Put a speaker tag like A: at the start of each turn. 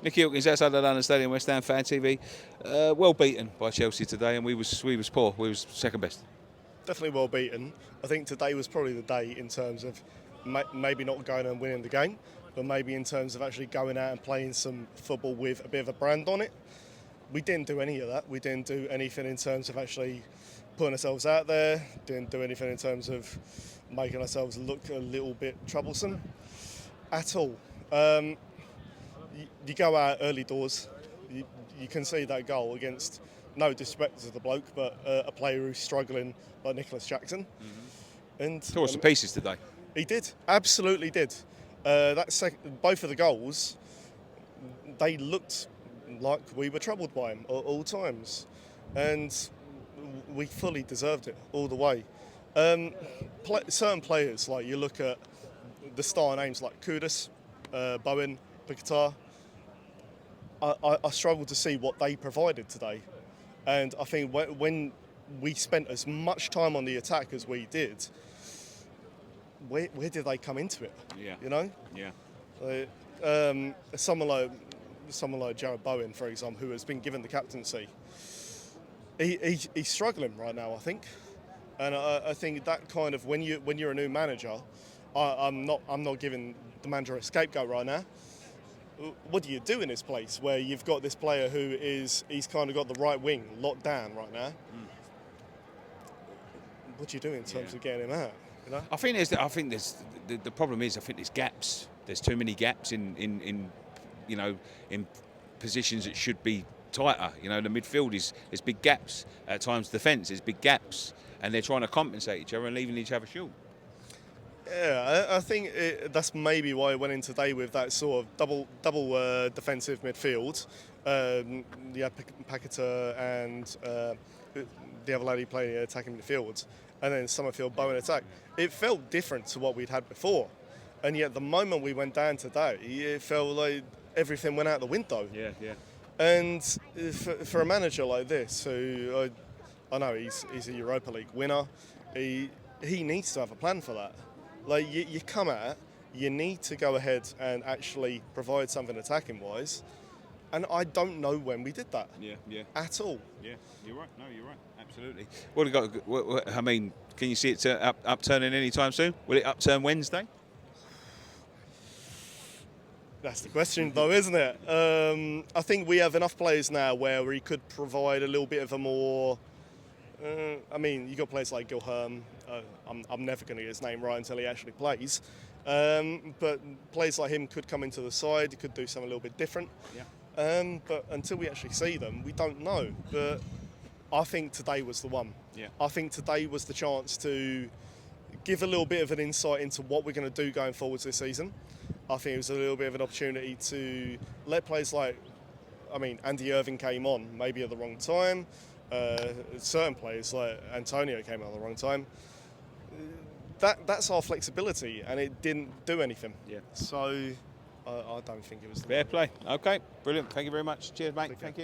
A: Nicky Hawkins outside the London Stadium, West Ham Fan TV. Well beaten by Chelsea today, and we was poor. We was second best.
B: Definitely well beaten. I think today was probably the day in terms of maybe not going and winning the game, but maybe in terms of actually going out and playing some football with a bit of a brand on it. We didn't do any of that. We didn't do anything in terms of actually putting ourselves out there. Didn't do anything in terms of making ourselves look a little bit troublesome at all. You go out early doors, you can see that goal against, no disrespect to the bloke, but a player who's struggling like Nicholas Jackson. And
A: Tore us to pieces today.
B: he did, absolutely did. Both of the goals, they looked like we were troubled by him at all times, and we fully deserved it all the way. Certain players, like you look at the star names like Kudus, Bowen, Qatar, I struggle to see what they provided today. And I think when we spent as much time on the attack as we did, where did they come into it?
A: Yeah.
B: You know?
A: Yeah.
B: Someone like Jared Bowen, for example, who has been given the captaincy, he's struggling right now, I think. And I think that kind of, when you're a new manager, I'm not giving the manager a scapegoat right now. What do you do in this place where you've got this player he's kind of got the right wing locked down right now? What do you do in terms of getting him out? You know?
A: I think there's the problem is, I think there's gaps. There's too many gaps in positions that should be tighter. You know, the midfield there's big gaps at times. Defence is big gaps, and they're trying to compensate each other and leaving each other short.
B: Yeah, I think that's maybe why I went in today with that sort of double defensive midfield. You had Paqueta and the other lady playing attacking midfield, and then Summerfield Bowen attack. It felt different to what we'd had before, and yet the moment we went down today, it felt like everything went out the window.
A: Yeah.
B: And for a manager like this, who I know he's a Europa League winner, he needs to have a plan for that. Like you come out, you need to go ahead and actually provide something attacking wise, and I don't know when we did that.
A: Yeah.
B: At all.
A: Yeah, you're right. No, you're right. Absolutely. I mean, can you see it upturning anytime soon? Will it upturn Wednesday?
B: That's the question, though, isn't it? I think we have enough players now where we could provide a little bit of a more. You got players like Gilherm. I'm never going to get his name right until he actually plays. But players like him could come into the side. He could do something a little bit different.
A: Yeah.
B: But until we actually see them, we don't know. But I think today was the one.
A: Yeah.
B: I think today was the chance to give a little bit of an insight into what we're going to do going forwards this season. I think it was a little bit of an opportunity to let players like, Andy Irving came on maybe at the wrong time. Certain players like Antonio came on at the wrong time. That's our flexibility, and it didn't do anything.
A: Yeah.
B: So I don't think it was the
A: Fair play. Okay, brilliant. Thank you very much. Cheers, mate. Thank you.